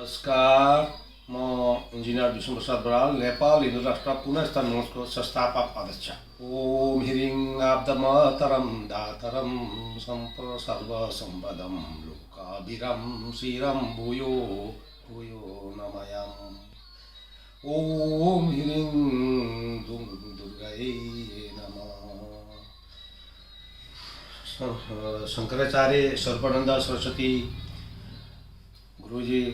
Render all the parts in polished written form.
नमस्कार, म इन्जिनियर विष्णुप्रसाद बराल, नेपाल हिन्दू राष्ट्र पुनर्स्थान मोर्चाको संस्थापक अध्यक्ष। ओम हिरिङ आब्दमतरम दातरम सर्वसम्पदम लोकाभिरम श्रीरम भूयो भूयो नमयम्। ओम हिरिङ दुर्गायै नमः। शंकराचार्य सर्वानंद सरस्वती गुरुजी,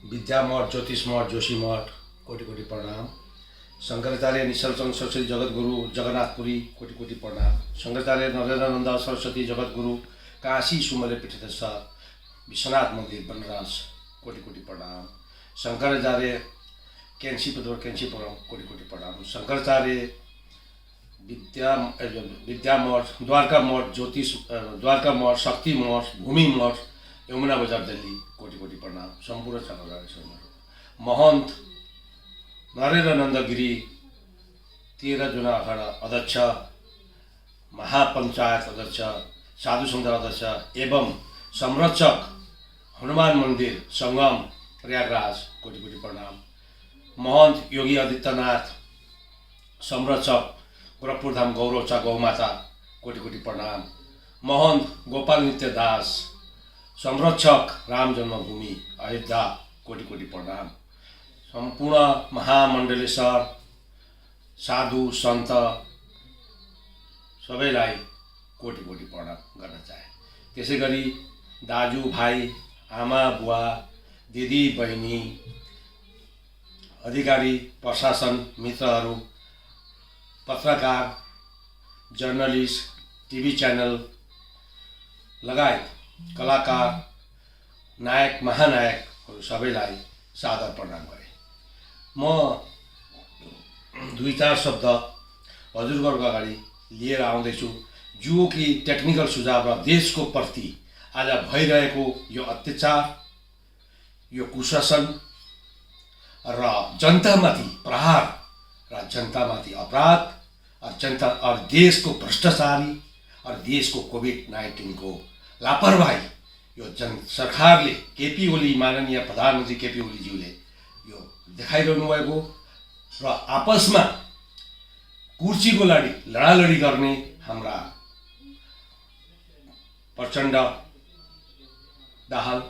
विद्या मठ, ज्योतिष मठ, जोशी मठ, कोटि कोटि प्रणाम। शंकराचार्य निश्चलचंद्र सरस्वती जगतगुरु जगन्नाथपुरी, कोटि कोटि प्रणाम। शंकराचार्य नरेन्द्रानंद सरस्वती जगतगुरु काशी सुमले पीठेश्वर विश्वनाथ मंदिर बनराज, कोटि कोटि प्रणाम। शंकराचार्य कैंसीपुर कोटि कोटि प्रणाम। शंकराचार्य विद्या मठ, द्वारका मठ, ज्योतिष द्वारका मठ, शक्ति मठ, भूमि मठ, यमुना बजार दिल्ली, कोटि कोटि प्रणाम। सम्पूर्ण शंकराचार्य महंत नरेन्द्रानंद गिरी, 13 जुना अखाड़ा अध्यक्ष, महापंचायत अध्यक्ष, साधु संघ अध्यक्ष एवं संरक्षक हनुमान मंदिर संगम प्रयागराज, कोटि कोटि प्रणाम। महंत योगी आदित्यनाथ, संरक्षक गोरखपुर धाम गौरवचा गौमाता, कोटि कोटि प्रणाम। महंत गोपाल नित्य दास, संरक्षक राम जन्मभूमि अयोध्या, कोटि कोटि प्रणाम। संपूर्ण महामण्डलेश्वर साधु सन्त सबैलाई कोटि कोटि प्रणाम गर्न चाहे। त्यसै गरी दाजु भाइ, आमा बुवा, दिदी बहिनी, अधिकारी, प्रशासन मित्रहरू, पत्रकार, जर्नलिस्ट, टिभी च्यानल लगायत कलाकार, नायक, महानायकहरू सबैलाई सादर प्रणाम गरे। म 2-4 शब्द हजुरहरूको अगाडि लिएर आउँदैछु, जो कि टेक्निकल सुझाव र देशको प्रति आज भइरहेको यो अत्याचार, यो कुशासन र जनतामाथि प्रहार र जनतामाथि अपराध और जनता और देशको भ्रष्टाचारी और देशको कोभिड-19 को लापरवाही यो जन सरकारले, केपी ओली, माननीय प्रधानमन्त्री केपी ओलीज्यूले यो देखाइरहनु भएको र आपसमा कुर्सीको लडालडी गर्ने हाम्रा प्रचण्ड दाहाल,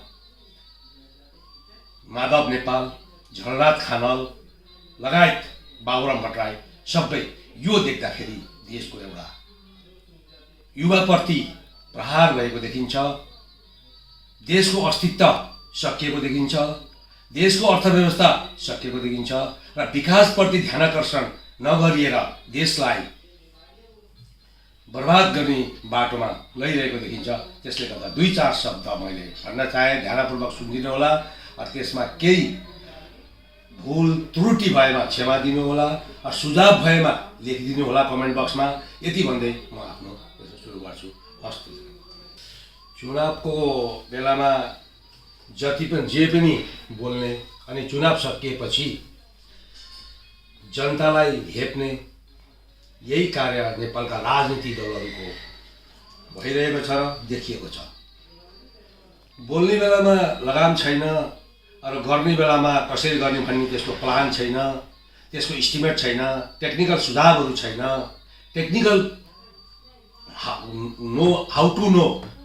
माधव नेपाल, झलनाथ खानल लगायत बाबुराम भट्टराई सबै यो देख्दाखेरि देशको एउटा युवाप्रति प्रहार भएको देखिन्छ, देशको अस्तित्व सकिएको देखिन्छ, देशको अर्थव्यवस्था सकिएको देखिन्छ र विकासप्रति ध्यानाकर्षण नगरिएर देशलाई बर्बाद गर्ने बाटोमा गइरहेको देखिन्छ। त्यसले गर्दा 2-4 शब्द मैले भन्न चाहे, ध्यानपूर्वक सुनिदिनु होला र त्यसमा केही भूल त्रुटि भएमा क्षमा दिनु होला र सुझाव भएमा लेखिदिनु होला कमेन्ट बक्समा। यति भन्दै म आफ्नो सुरु गर्छु। हस्त चुनावको बेलामा जे पनि बोल्ने अनि चुनाव सकिएपछि जनतालाई हेप्ने यही कार्य नेपालका राजनीतिक दलहरूको भइरहेको छ र देखिएको छ। बोल्ने बेलामा लगाम छैन र गर्ने बेलामा कसरी गर्ने भन्ने त्यसको प्लान छैन, त्यसको इस्टिमेट छैन, टेक्निकल सुझावहरू छैन, technical how to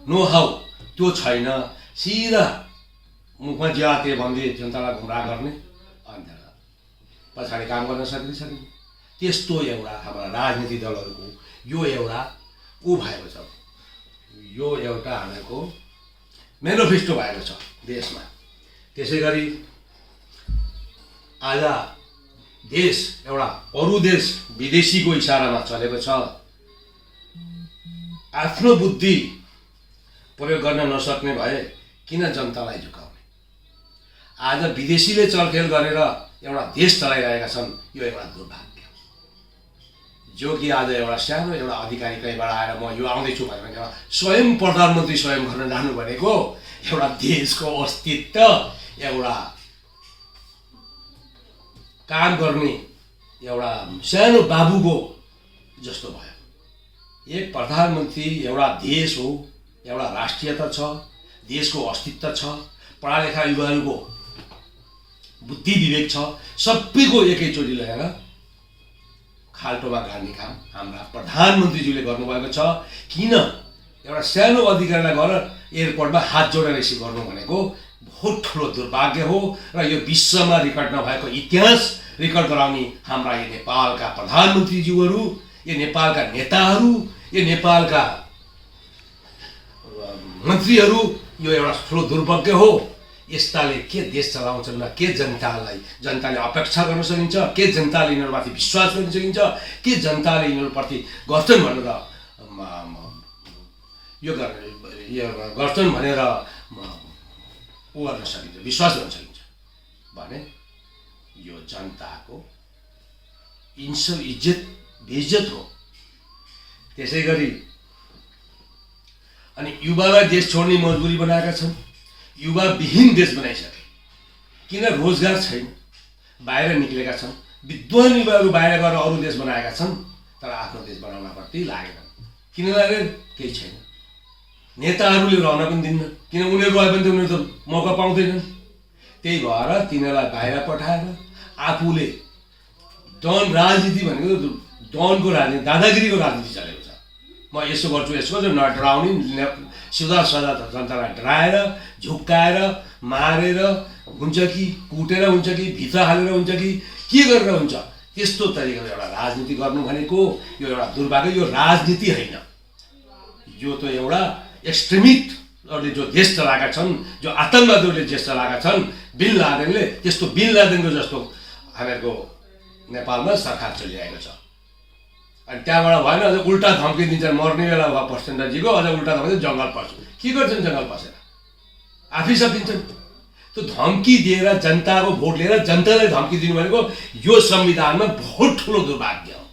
know how त्यो छैन। सिधा मुखमा ज्याते भन्दै जनतालाई गुमराह गर्ने अनि पछाडि काम गर्न सकिन्छ। त्यस्तो एउटा हाम्रा राजनीतिक दलहरूको यो एउटा भएको छ, यो एउटा हामीहरूको मेनिफेस्टो भएको छ देशमा। त्यसै गरी आज देश एउटा अरू देश विदेशीको इसारामा चलेको छ। आफ्नो बुद्धि प्रयोग गर्न नसक्ने भए किन जनतालाई झुकाउने? आज विदेशीले चलखेल गरेर एउटा देश चलाइरहेका छन्। यो एउटा दुर्भाग्य जो कि आज एउटा सानो एउटा अधिकारी कहीँबाट आएर म यो आउँदैछु भनेर एउटा स्वयं प्रधानमन्त्री स्वयं गर्न जानु भनेको एउटा देशको अस्तित्व, एउटा काम गर्ने एउटा सानो बाबुको जस्तो भयो। एक प्रधानमन्त्री एउटा देश हो, एउटा राष्ट्रियता छ, देशको अस्तित्व छ, पढालेखा युवाहरूको बुद्धि विवेक छ, सबैको एकैचोटि ल्याएर खाल्टोमा गाड्ने काम हाम्रा प्रधानमन्त्रीज्यूले गर्नुभएको छ। किन एउटा सानो अधिकारीलाई गएर एयरपोर्टमा हात जोडेर रिसिभ गर्नु भनेको बहुत ठुलो दुर्भाग्य हो र यो विश्वमा रेकर्ड नभएको इतिहास रेकर्ड गराउने हाम्रा यो नेपालका प्रधानमन्त्रीज्यूहरू, यो नेपालका नेताहरू, यो नेपालका मन्त्रीहरू, यो एउटा ठुलो दुर्भाग्य हो। यस्ताले के देश चलाउँछन् र के जनताले अपेक्षा गर्न सकिन्छ, के जनताले यिनीहरूमाथि विश्वास गर्न सकिन्छ, के जनताले यिनीहरूप्रति गर्छन् भनेर यो गर्छन् भनेर उ गर्न सकिन्छ, विश्वास गर्न सकिन्छ भने यो जनताको इज्जत बेइज्जत हो। त्यसै गरी अनि युवालाई देश छोड्ने मजबुरी बनाएका छन्, युवा विहीन देश बनाइसके। किन रोजगार छैन, बाहिर निक्लेका छन्, विद्वान युवाहरू बाहिर गएर अरू देश बनाएका छन्, तर आफ्नो देश बनाउनप्रति लागेनन्। किन लागेन? केही छैन। नेताहरूले रहन पनि दिन्न, किन उनीहरू आए पनि त उनीहरू त मौका पाउँदैनन्। त्यही भएर तिनीहरूलाई बाहिर पठाएर आफूले डन राजनीति भनेको डनको राजनीति, दादागिरीको राजनीति चलेको छ। म यसो गर्छु नडराउने, सिधा सदा जनतालाई डराएर झुक्काएर मारेर हुन्छ कि कुटेर हुन्छ कि भित्र हालेर हुन्छ कि के गरेर हुन्छ, त्यस्तो तरिकाले एउटा राजनीति गर्नु भनेको यो एउटा दुर्भाग्य। यो राजनीति होइन, यो त एउटा एक्सट्रिमिस्टहरूले जो देश चलाएका छन्, जो आतङ्कवादीहरूले देश चलाएका छन्, बिन लादेनले, त्यस्तो बिन लादेनको जस्तो हामीहरूको नेपालमा सरकार चलिरहेको छ। अनि त्यहाँबाट भएन, अझ उल्टा धम्की दिन्छन्। मर्ने बेला भयो प्रचण्डजीको, अझ उल्टा धम्की जङ्गल पर्छ। के गर्छन् जङ्गल पसेर? आफै सकिन्छन्। त्यो धम्की दिएर जनताको भोट लिएर जनतालाई धम्की दिनु भनेको यो संविधानमा बहुत ठुलो दुर्भाग्य हो।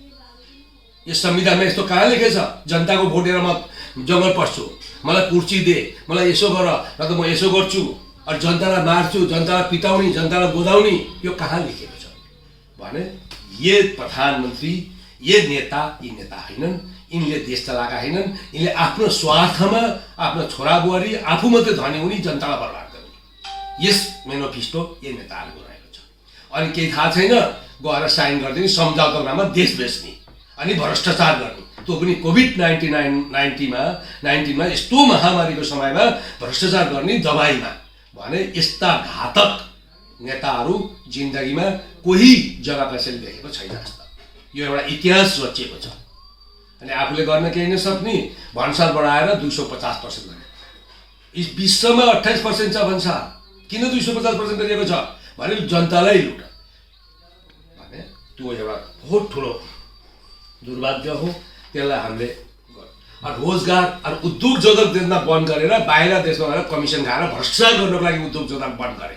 यो संविधानमा यस्तो कहाँ लेखेछ जनताको भोट लिएर म जङ्गल पस्छु, मलाई कुर्सी दे, मलाई यसो गर, र त म यसो गर्छु, अनि जनतालाई मार्छु, जनतालाई पिटाउने, जनतालाई गोदाउने, यो कहाँ लेखेको छ भने ये प्रधानमन्त्री, ये नेता, यी नेता होइनन्, यिनले देश चलाएका होइनन्। यिनले आफ्नो स्वार्थमा आफ्नो छोराबुहारी आफू मात्रै धनी हुने, जनतालाई बर्बाद गर्ने, यस मेनिफेस्टो ये नेताहरूको रहेको छ। अनि केही थाहा छैन, गएर साइन गरिदिने, सम्झौताको नाममा देश बेच्ने अनि भ्रष्टाचार गर्ने, त्यो पनि कोभिड-19मा यस्तो महामारीको समयमा भ्रष्टाचार गर्ने दबाईमा। भने यस्ता घातक नेताहरू जिन्दगीमा कोही जग्गा कसैले देखेको छैन जस्तो। यो एउटा इतिहास रचिएको छ। अनि आफूले गर्न केही नसक्ने भन्सार बढाएर 250% गरे। विश्वमा 28% छ भन्सार, किन 250% गरिएको छ भने जनतालाई लुट भने त्यो एउटा बहुत ठुलो दुर्भाग्य हो। त्यसलाई हामीले रोजगार अनि उद्योग जगत देशमा बन्द गरेर बाहिर देशमा गएर कमिसन खाएर भ्रष्टाचार गर्नको लागि उद्योग जगत बन्द गरे।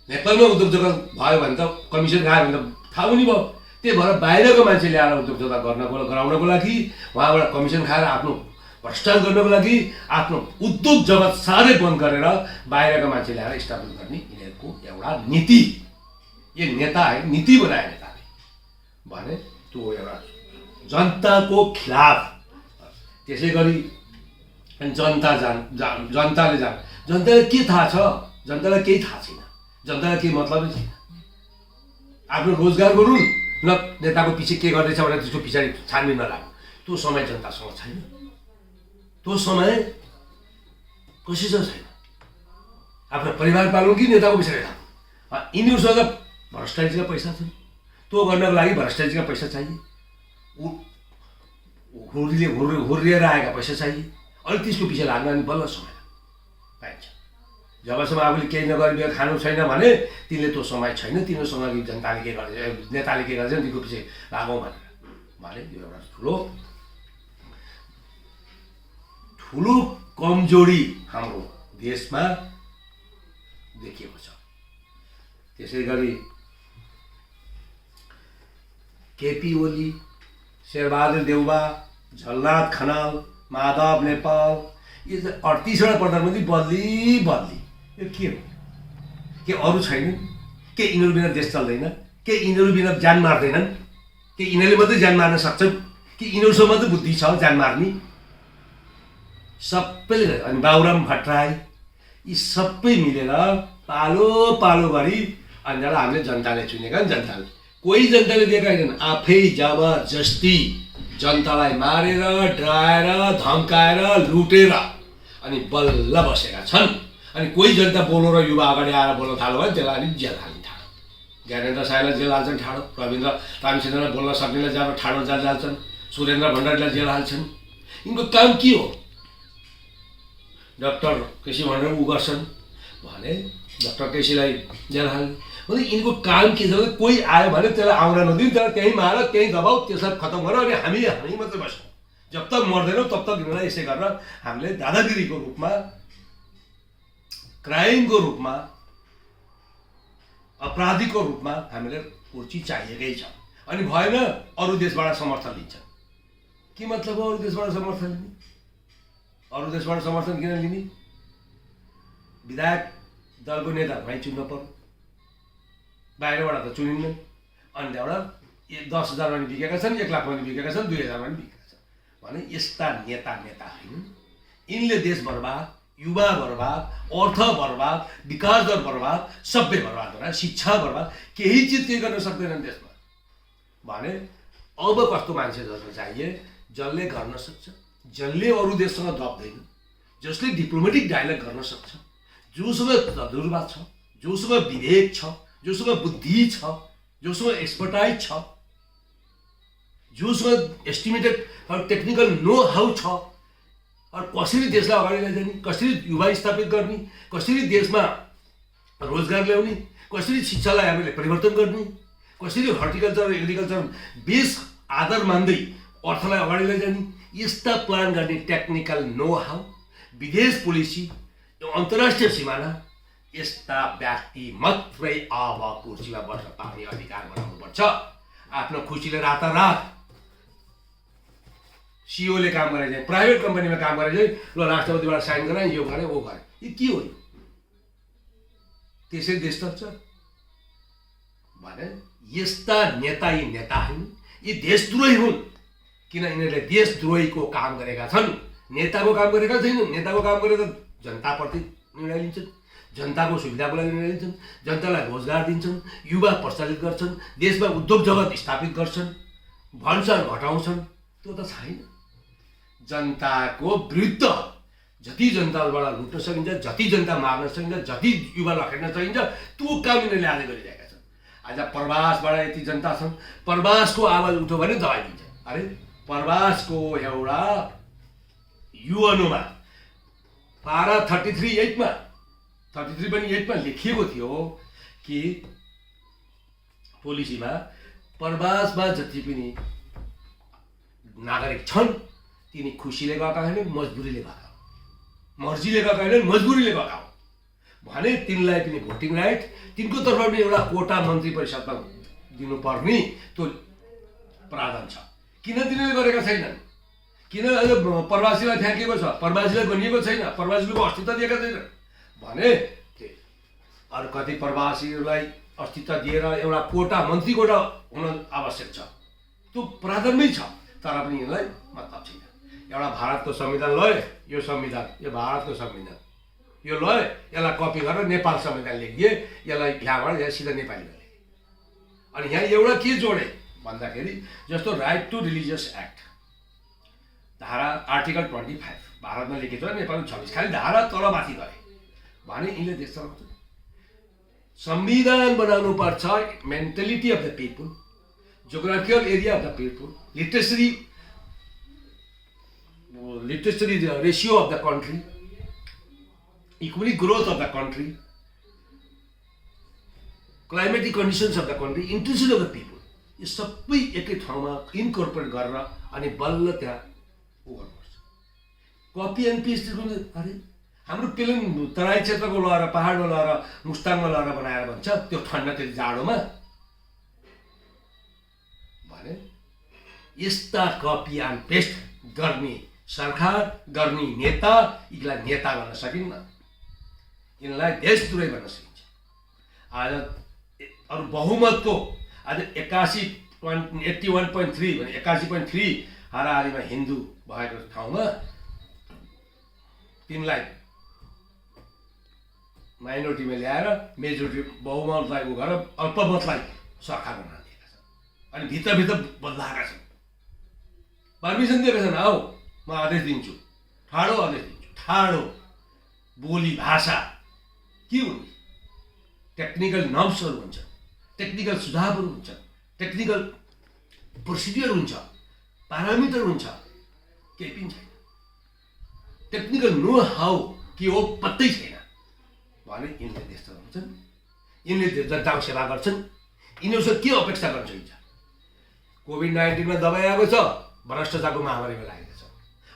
नेपालमा उद्योग जगत भयो भने त कमिसन खायो भने त थाहा पनि भयो। त्यही भएर बाहिरको मान्छे ल्याएर उद्योग जगत गराउनको लागि, उहाँबाट कमिसन खाएर आफ्नो भ्रष्टाचार गर्नको लागि आफ्नो उद्योग जगत साह्रै बन्द गरेर बाहिरको मान्छे ल्याएर इस्टाब्लिस गर्ने यिनीहरूको एउटा नीति। यो नेता है, नीति बनाए नेताले भने त्यो एउटा जनताको खिलाफ। त्यसै गरी जनताले के थाहा छ? जनतालाई केही थाहा छैन, जनतालाई केही मतलबै छैन। आफ्नो रोजगार गरून् न, नेताको पछि के गर्दैछ भनेर त्यसको पछाडि छानबिन नलाग्नु। त्यो समय जनतासँग छैन, त्यो समय कसैसँग छैन। आफ्नो परिवार पाल्नु कि नेताको पछाडि लाग्नु। यिनीहरूसँग भ्रष्टाचारका पैसा छन्, त्यो गर्नको लागि भ्रष्टाचारका पैसा चाहिए, हुर्रिएर आएका पैसा चाहिए, अनि त्यसको पछि लाग्न अनि बल्ल समय पाइन्छ। जबसम्म आफूले केही नगरी खानु छैन भने तिनले त्यो समय छैन। तिनीहरूसँग जनताले के गर्छ, नेताले के गर्छ, तिनीको पछि लागौँ भने यो एउटा ठुलो कमजोरी हाम्रो देशमा देखिएको छ। त्यसै गरी केपी ओली, शेरबहादुर देउबा, झलनाथ खनाल, माधव नेपाल, यो 38वटा प्रधानमन्त्री बदली। यो के हो? के अरू छैन? के यिनीहरू बिना देश चल्दैन? के यिनीहरू बिना जान मार्दैनन्? के यिनीहरूले मात्रै जान मार्न सक्छन्? कि यिनीहरूसँग मात्रै बुद्धि छ जान मार्ने? सबैले। अनि बाबुराम भट्टराई, यी सबै मिलेर पालो पालो गरी अनि हामीले जनताले चुनेका नि जनताले कोही जनताले दिएका छैनन् आफै जबरजस्ती जनतालाई मारेर डराएर धम्काएर लुटेर अनि बल्ल बसेका छन् अनि कोही जनता बोल्नु र युवा अगाडि आएर बोल्न थाल्यो भने त्यसलाई अलिक जेल हाल्ने ठाडो ज्ञानेन्द्र साईलाई जेल हाल्छन् ठाडो रविन्द्र रामचन्द्रलाई बोल्न सक्नेलाई जब ठाडो जेल हाल्छन् सुरेन्द्र भण्डारीलाई जेल हाल्छन् यिनको काम के हो डाक्टर केसी भनेर उ गर्छन् भने डाक्टर केसीलाई जेल हाल्ने भने यिनको काम के छ भने कोही आयो भने त्यसलाई आउन नदिनु त्यसलाई त्यहीँ मार त्यहीँ दबाउ त्यसलाई खतम गर अनि हामी मात्रै बस्छौँ जब तक मर्दैनौँ तब तक यिनीहरूलाई यसै गरेर हामीले दादागिरीको रूपमा क्राइमको रूपमा अपराधीको रूपमा हामीले कुर्सी चाहिएकै छ अनि भएन अरू देशबाट समर्थन लिन्छ के मतलब हो अरू देशबाट समर्थन लिने अरू देशबाट समर्थन किन लिने विधायक दलको नेता भाइ चुन्न पर्यो बाहिरबाट त चुनिन्न अनि त्यहाँबाट 10,000 पनि बिकेका छन् 1 लाख पनि बिकेका छन् 2,000 पनि बिकेका छन् भने यस्ता नेता होइन यिनले देश बर्बाद युवा बर्बाद अर्थ बर्बाद विकास दर बर्बाद सबै बर्बाद गरेर शिक्षा बर्बाद केही चिज केही गर्न सक्दैनन् देशमा भने अब कस्तो मान्छे जस्तो चाहिए जसले गर्न सक्छ जसले अरू देशसँग दब्दैन जसले डिप्लोमेटिक डायलग गर्न सक्छ जोसँग तजुर्बा छ जोसँग विवेक छ जोसँग बुद्धि छ जोसँग एक्सपर्टाइज छ जोसँग एस्टिमेटेड टेक्निकल नो हाउ छ कसरी देशलाई अगाडि लैजाने कसरी युवा स्थापित गर्ने कसरी देशमा रोजगार ल्याउने कसरी शिक्षालाई हामीले परिवर्तन गर्ने कसरी हर्टिकल्चर एग्रिकल्चर बेस आधार मान्दै अर्थलाई अगाडि लैजाने यस्ता प्लान गर्ने टेक्निकल नो हाउ विदेश पोलिसी अन्तर्राष्ट्रिय सिमाना यस्ता व्यक्ति मात्रै अब कुर्सीमा बस्न पाउने अधिकार बनाउनुपर्छ आफ्नो खुसीले रातारात सीओले काम गरे चाहिँ प्राइभेट कम्पनीमा काम गरे चाहिँ ल राष्ट्रपतिबाट साइन गराए यो गरे वो गरे यो के हो त्यसै देश चल्छ भने यस्ता नेता यी नेता हुन् यी देशद्रोही हुन् किन यिनीहरूले देशद्रोहीको काम गरेका छन् नेताको काम गरेका छैनन् नेताको काम गरेर जनताप्रति निर्णय लिन्छन् जनताको सुविधाको लागि निर्णय लिन्छन् जनतालाई रोजगार दिन्छन् युवा प्रचलित गर्छन् देशमा उद्योग जगत स्थापित गर्छन् भन्छन् घटाउँछन् त्यो त छैन जनताको विरुद्ध जति जनताबाट लुट्न सकिन्छ जति जनता मार्न सकिन्छ जति युवा लखेट्न सकिन्छ त्यो काम यिनीहरूले आज गरिरहेका छन् आज प्रवासबाट यति जनता छन् प्रवासको आवाज उठ्यो भने दबाई दिन्छ अरे प्रवासको एउटा युएनओमा पारा 33 पनि 8मा लेखिएको थियो कि पोलिसीमा प्रवासमा जति पनि नागरिक छन् तिनी खुसीले गएका होइन मजबुरीले गएका मर्जीले गएका होइन मजबुरीले गएका भने तिनलाई पनि भोटिङ राइट तिनको तर्फबाट पनि एउटा कोटा मन्त्री परिषदमा दिनुपर्ने त्यो प्रावधान छ किन तिनीहरूले गरेका छैनन् किन अहिले प्रवासीलाई फ्याँकिएको छ प्रवासीलाई गनिएको छैन प्रवासीको अस्तित्व दिएका छैन भने अरू कति प्रवासीहरूलाई अस्तित्व दिएर एउटा कोटा मन्त्री कोटा हुन आवश्यक छ त्यो प्रावधानमै छ तर पनि यिनलाई मतलब छैन एउटा भारतको संविधान लय यो संविधान यो भारतको संविधान यो लय यसलाई कपी गरेर नेपाल संविधान लेखिदिए यसलाई यहाँबाट यहाँ सिधा नेपालीमा लेखे अनि यहाँ एउटा के जोडे भन्दाखेरि जस्तो राइट टु रिलिजियस एक्ट धारा आर्टिकल 25 भारतमा लेखेको छ नेपालमा 26 खालि धारा तलमाथि गरे भने यिनले देश चलाउँछ संविधान बनाउनु पर्छ mentality of the people geographical area of the people literacy ratio of the country equally growth of the country climatic conditions of the country interest of the people यो सबै एकै ठाउँमा इन्कर्पोरेट गरेर अनि बल्ल त्यहाँ उ गर्नुपर्छ कपी एन्ड पेस्ट अरे हाम्रो पेलिङ तराई क्षेत्रको लगाएर पहाडमा लगाएर मुस्ताङमा लगाएर बनाएर भन्छ त्यो ठन्डा त्यो जाडोमा भने यस्ता कपी एन्ड पेस्ट गर्ने सरकार गर्ने नेता यिनलाई नेता भन्न सकिन्न यिनलाई देशद्रोही भन्न सकिन्छ आज अरू बहुमतको आज 81.3 भने 81.3 हाराहारीमा हिन्दू भएको ठाउँमा तिनलाई माइनोरिटीमा ल्याएर मेजोरिटी बहुमतलाई उ गरेर अल्पमतलाई सरकार बनाइदिएका छन् अनि भित्रभित्र बदलाएका छन्। पर्मिसन दिएका छन्, आऊ म आदेश दिन्छु, ठाडो आदेश दिन्छु, ठाडो बोली भाषा के हुन्, टेक्निकल नर्म्सहरू हुन्छ, टेक्निकल सुझावहरू हुन्छ, टेक्निकल प्रोसिडियर हुन्छ, प्यारामिटर हुन्छ, केही पनि छैन। टेक्निकल नो हाउ के हो पत्तै छैन भने यिनले देश चलाउँछन्, यिनले जनताको सेवा गर्छन्। यिनीहरूसँग के अपेक्षा गर्न सकिन्छ? कोभिड-19 दबाई आएको छ, भ्रष्टाचारको महामारीमा लागेको छ,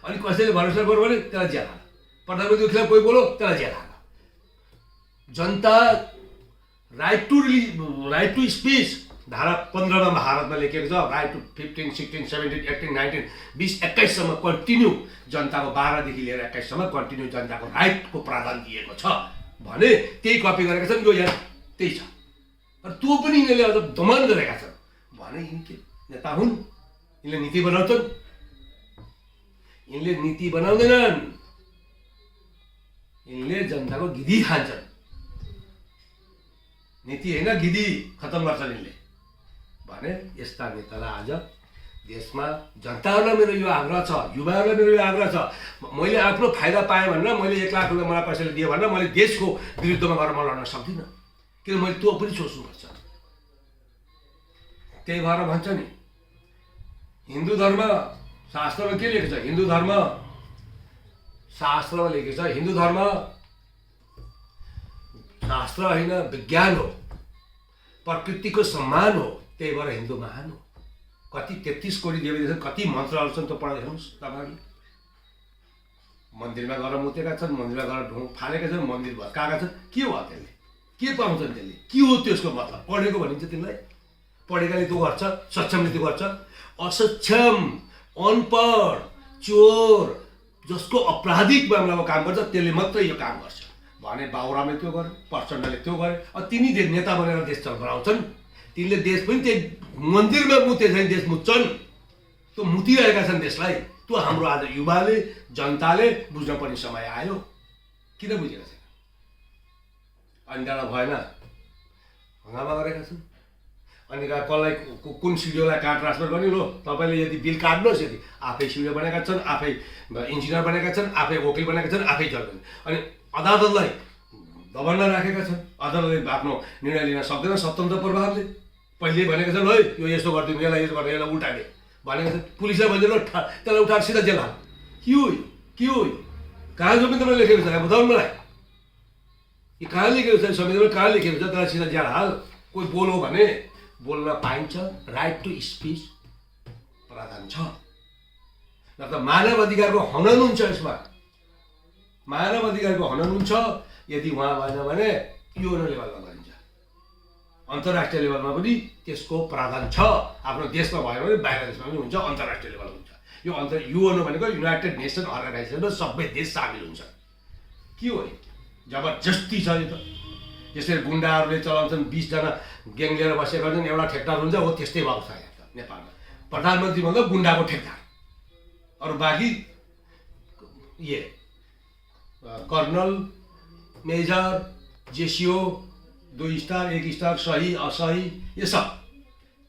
अनि कसैले भ्रष्टाचार गर्यो भने त्यसलाई जेल हाल, प्रधानमन्त्रीको खिलाफ कोही बोलो त्यसलाई जेल हाल। जनता राइट टु स्पिच धारा 15 मा भारतमा लेखेको छ, राइट टु 15, 16, 17, 18, 19, 20, 21सम्म कन्टिन्यू जनताको 12 देखि लिएर 21 सम्म कन्टिन्यू जनताको राइटको प्रावधान दिएको छ भने त्यही कपी गरेका छन्। यो यहाँ त्यही छ, र त्यो पनि यिनीहरूले अझ दमन गरेका छन् भने यिनी के नेता हुन्? यिनले नीति बनाउँछन्? यिनले नीति बनाउँदैनन्, यिनले जनताको गिदी खान्छन्। नीति होइन गिदी खतम गर्छन् यिनले भने यस्ता नेतालाई आज देशमा जनताहरूलाई मेरो यो आग्रह छ, युवाहरूलाई मेरो यो आग्रह छ, मैले आफ्नो फाइदा पाएँ भनेर मैले 1 लाख रुपियाँ मलाई पैसाले दिएँ भनेर मैले देशको विरुद्धमा गएर म लड्न सक्दिनँ, किन मैले त्यो पनि सोच्नुपर्छ। त्यही भएर भन्छ नि हिन्दू धर्म शास्त्रमा के लेखेको छ? हिन्दू धर्म शास्त्रमा लेखेको छ, हिन्दू धर्म शास्त्र होइन विज्ञान हो, प्रकृतिको सम्मान हो, त्यही भएर हिन्दू महान हो। कति 33 कोटी देवी छन्, कति मन्त्रहरू छन् त्यो पढाइ हेर्नुहोस् तपाईँहरूले। मन्दिरमा गएर मुतेका छन्, मन्दिरमा गएर ढुङ फालेका छन्, मन्दिर भत्काएका छन्। के हो त्यसले? के पाउँछन् त्यसले? के हो त्यसको मतलब? पढेको भनिन्छ त्यसलाई? पढेकाले त्यो गर्छ, सक्षमले त्यो गर्छ। असक्षम, अनपढ, चोर जसको अपराधिक मामलामा काम गर्छ त्यसले मात्रै यो काम गर्छ भने बाबुरामले त्यो गर्यो, प्रचण्डले त्यो गर्यो। तिनी नेता बनेर देश चलाउँछन्, तिनले देश पनि त्यही मन्दिरमा मुते चाहिँ देश मुत्छन्, त्यो मुतिरहेका छन् देशलाई। त्यो हाम्रो आज युवाले जनताले बुझ्न पर्ने समय आयो। किन बुझेका छैन? अनि डाँडा भएन, हङ्गामा गरेका छन्। अनि कसलाई कुन सिडिओलाई कार्ड ट्रान्सफर गर्ने? लो तपाईँले यदि बिल काट्नुहोस्, यदि आफै सिडिओ बनेका छन्, आफै इन्जिनियर बनेका छन्, आफै वकिल बनेका छन्, आफै जज। अनि अदालतलाई दबानमा राखेका छन्, अदालतले आफ्नो निर्णय लिन सक्दैन स्वतन्त्र प्रभावले। पहिले भनेको छन् है यो यस्तो गरिदिनु, यसलाई यसो गरेर यसलाई उल्टाले भनेको छ। पुलिसलाई भनिदिनु त्यसलाई उठाएर सिधा जेल हाल। के हो यो? के हो यो? कहाँ संविधानमा लेखेको छ? बताउनु मलाई, यो कहाँ लेखेको छ? संविधानमा कहाँ लेखेको छ त्यसलाई सिधा जेल हाल? कोही बोलो भने बोल्न पाइन्छ, राइट टु स्पिच प्रावधान छ। न त मानव अधिकारको हनन हुन्छ, यसमा मानव अधिकारको हनन हुन्छ। यदि उहाँ भएन भने युएन लेभलमा गरिन्छ, अन्तर्राष्ट्रिय लेभलमा पनि त्यसको प्रावधान छ। आफ्नो देशमा भयो भने बाहिर देशमा पनि हुन्छ, अन्तर्राष्ट्रिय लेभलमा हुन्छ। यो युएन भनेको युनाइटेड नेसन अर्गनाइजेसनमा सबै देश सामेल हुन्छ। के हो जबरजस्ती छ यो त। त्यसरी गुन्डाहरूले चलाउँछन्, 20 जना ग्याङ लिएर बसेका छन्, एउटा ठेक्दार हुन्छ, हो त्यस्तै भएको छ यहाँ नेपालमा। प्रधानमन्त्री भन्दा गुन्डाको ठेक्दार, अरू बाँकी कर्नल, मेजर, जेसिओ, 2 स्टार, 1 स्टार, सही असही, यो सब।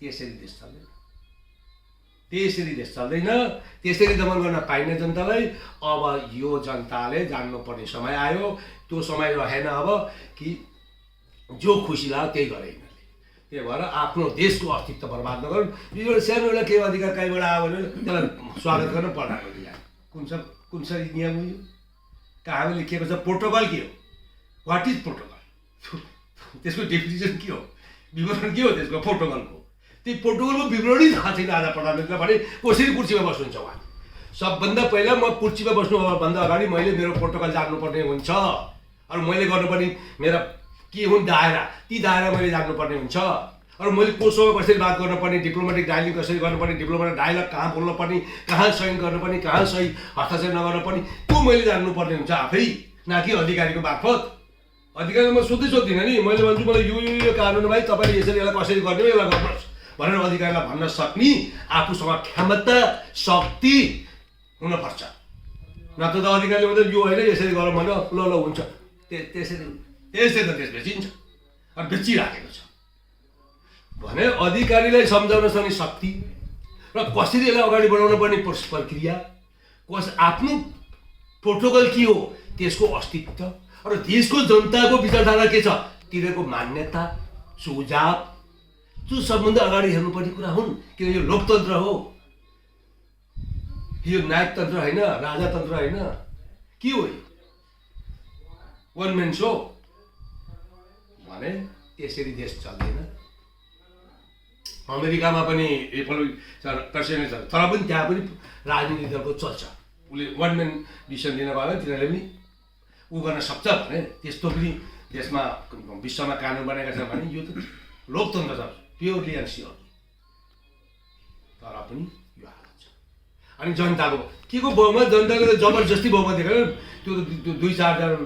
त्यसरी देश चल्दैन, त्यसरी देश चल्दैन, त्यसरी दमन गर्न पाइने जनतालाई। अब यो जनताले जान्नुपर्ने समय आयो। त्यो समय रहेन अब कि जो खुसी लाग्यो त्यही गरे यिनीहरूले। त्यही भएर आफ्नो देशको अस्तित्व बर्बाद नगर्नु। यो सानो एउटा के अधिकार कहीँबाट आयो भने त्यसलाई स्वागत गर्न प्रधानमन्त्री आयो। कुन चाहिँ नियम हो यो? कहाँ लेखिएको छ? प्रोटोकल के हो? What is protocol? त्यसको डेफिनेसन के हो? विवरण के हो त्यसको प्रोटोकलको? त्यही प्रोटोकलको विवरणै थाहा छैन आज प्रधानमन्त्रीलाई भने कसरी कुर्सीमा बस्नुहुन्छ उहाँ। सबभन्दा पहिला म कुर्सीमा बस्नुभन्दा अगाडि मैले मेरो प्रोटोकल जान्नुपर्ने हुन्छ। अरू मैले गर्नुपर्ने मेरा के हुन् दायरा, ती दायरा मैले जान्नुपर्ने हुन्छ। अरू मैले कोसँग कसरी बात गर्नुपर्ने, डिप्लोमेटिक डायलग कसरी गर्नुपर्ने, डिप्लोमेटिक डायलग कहाँ बोल्नुपर्ने, कहाँ सही गर्नुपर्ने, कहाँ सही हस्ताक्षर नगर्नुपर्ने, त्यो मैले जान्नुपर्ने हुन्छ आफै, न कि अधिकारीको मार्फत। अधिकारी म सोध्दिनँ नि, मैले भन्छु मलाई यो कानुन भाइ तपाईँले यसरी यसलाई कसरी गर्ने हो, यसलाई गर्नुहोस् भनेर अधिकारीलाई भन्न सक्ने आफूसँग क्षमता शक्ति हुनुपर्छ। नत्र त अधिकारीले भन्दा यो होइन यसरी गरौँ भने ल हुन्छ। यसले त देश बेचिन्छ र बेचिराखेको छ भने अधिकारीलाई सम्झाउन सक्ने शक्ति र कसरी यसलाई अगाडि बढाउन पर्ने प्रक्रिया आफ्नो प्रोटोकल के हो त्यसको अस्तित्व र देशको जनताको विचारधारा के छ तिनीहरूको मान्यता सुझाव त्यो सम्बन्ध अगाडि हेर्नुपर्ने कुरा हुन् किन यो लोकतन्त्र हो यो न्यायतन्त्र होइन राजातन्त्र होइन के हो वन म्यान सो भने त्यसरी देश चल्दैन अमेरिकामा पनि प्रेसिडेन्ट छ तर पनि त्यहाँ पनि राजनीति दलको चल्छ उसले वन म्यान डिसिसन लिन भयो तिनीहरूले पनि ऊ गर्न सक्छ भने त्यस्तो पनि देशमा विश्वमा कानुन बनाएका छ भने यो त लोकतन्त्र छ प्योरली एन्ड स्योर तर पनि यो हालत छ अनि जनताको के को बहुमत जनताले त जबरजस्ती बहुमत देखेर त्यो दुई चारजना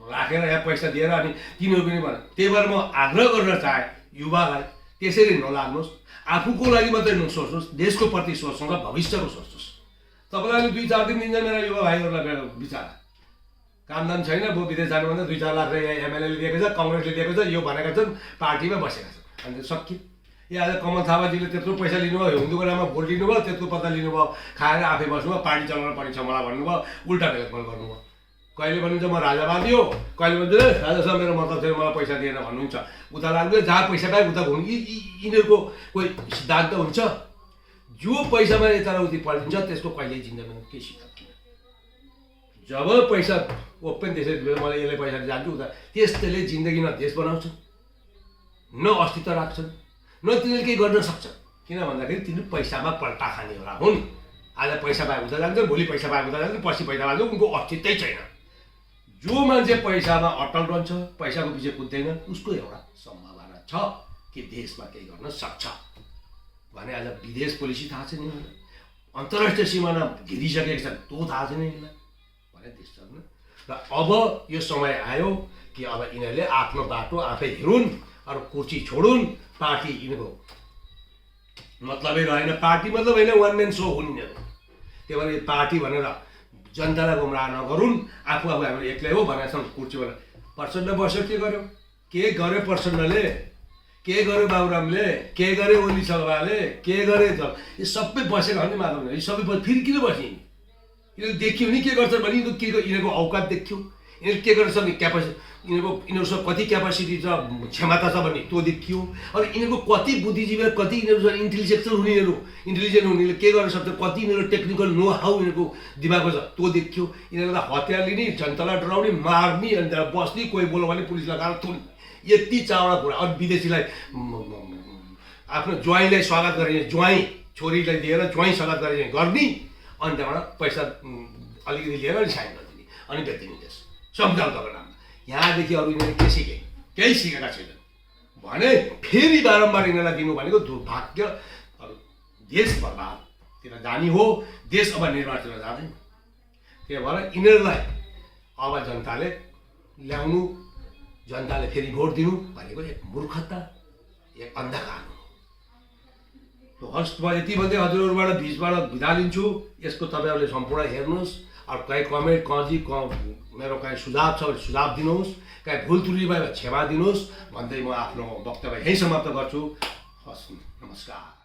राखेर यहाँ पैसा दिएर अनि तिनीहरू पनि भने त्यही भएर म आग्रह गर्न चाहे युवालाई त्यसरी नलाग्नुहोस् आफूको लागि मात्रै नसोच्नुहोस् देशको प्रति सोच्नुहोस् र भविष्यको सोच्नुहोस् तपाईँलाई 2-4 दिन दिन्छ मेरा युवा भाइहरूलाई मेरो विचार कामदाम छैन म विदेश जानुभन्दा 2-4 लाख एमएलएले दिएको छ कङ्ग्रेसले दिएको छ यो भनेका छन् पार्टीमा बसेका छन् अनि सकियो यो आज कमल थापाजीले त्यत्रो पैसा लिनुभयो हिन्दूको नाममा भोट लिनुभयो त्यत्रो पत्ता लिनुभयो खाएर आफै बस्नुभयो पार्टी चलाउन पर्ने छ मलाई भन्नुभयो उल्टा भेदभाव गर्नुभयो कहिले भन्नुहुन्छ म राजावादी हो कहिले भन्नुहुन्छ राजासँग मेरो मतलब छैन मलाई पैसा दिएर भन्नुहुन्छ उता लाग्दै जहाँ पैसा पाए उता घुम्नु यिनीहरूको कोही सिद्धान्त हुन्छ जो पैसामा यताउति पल्टिन्छ त्यसको कहिल्यै जिन्दगीमा केही सिद्धान्त जब पैसा ओपन त्यसरी मलाई यसले पैसा जान्छु उता त्यसले जिन्दगीमा देश बनाउँछ न अस्तित्व राख्छन् न तिनीहरूले केही गर्न सक्छन् किन भन्दाखेरि तिनीहरू पैसामा पल्टा खानेहरू हुन् आज पैसा पाए उता जान्छ भोलि पैसा पाए उता जान्छ पछि पैसा पाए उनको अस्तित्वै छैन जो मान्छे पैसामा अटल रहन्छ पैसाको पछि कुद्दैन उसको एउटा सम्भावना छ कि देशमा केही गर्न सक्छ भने आज विदेश पोलिसी थाहा छैन यिनीहरूलाई अन्तर्राष्ट्रिय सिमाना घेरिसकेको छ त्यो थाहा छैन यिनीहरूलाई भने देश चल्न र अब यो समय आयो कि अब यिनीहरूले आफ्नो बाटो आफै हेरुन् अरू कुर्सी छोडुन् पार्टी यिनीहरूको मतलबै रहेन पार्टी मतलब होइन वान म्यान सो हुन् यिनीहरू त्यही भएर पार्टी भनेर जनतालाई गुमराह नगरून् आफू हाम्रो एक्लै हो भनेर कुर्सीबाट प्रचण्ड बस्यो के गर्यो प्रचण्डले के गर्यो बाबुरामले के गर्यो ओली सभाले के गरे त यो सबै बसेको हो नि माधव यो सबै फेरि किन बस्ने यिनीहरू देखियो नि के गर्छ भने यिनीहरूको औकात देखियो यिनीहरू के गर्न सक्ने क्यापासिटी यिनीहरूसँग कति क्यापासिटी छ क्षमता छ भन्ने त्यो देखियो अनि यिनीहरूको कति बुद्धिजीवी कति यिनीहरू इन्टेलिजेक्चुअल हुनेहरू इन्टेलिजेन्ट हुनेले के गर्न सक्छ कति यिनीहरू टेक्निकल नो हाउ यिनीहरूको दिमागमा छ त्यो देखियो यिनीहरूलाई हतियार लिने जनतालाई डराउने मार्ने अनि त्यहाँ बस्ने कोही बोल्यो भने पुलिस लगाएर थुन्ने यति चावडा कुरा अनि विदेशीलाई आफ्नो ज्वाइँलाई स्वागत गर्ने ज्वाइँ छोरीलाई दिएर ज्वाइँ स्वागत गर्ने गर्ने अनि त्यहाँबाट पैसा अलिकति लिएर अनि साइन गरिदिने अनि बेचिदिने देश सम्झौताको नाममा यहाँदेखि अरू यिनीहरूले के सिके केही सिकेका छैनन् भने फेरि बारम्बार यिनीहरूलाई दिनु भनेको दुर्भाग्य देश बर्बादतिर जाने हो देश अब निर्वाचनमा जाँदैन त्यही भएर यिनीहरूलाई अब जनताले ल्याउनु जनताले फेरि भोट दिनु भनेको एक मूर्खता एक अन्धकार हो हस् म यति भन्दै हजुरहरूबाट बिचबाट बिदा लिन्छु यसको तपाईँहरूले सम्पूर्ण हेर्नुहोस् अरू कहीँ कमेन्ट मेरो कहीँ सुझाव छ भने सुझाव दिनुहोस् कहीँ भुल त्रुटि भयो भने क्षमा दिनुहोस् भन्दै म आफ्नो वक्तव्य यहीँ समाप्त गर्छु हस् नमस्कार।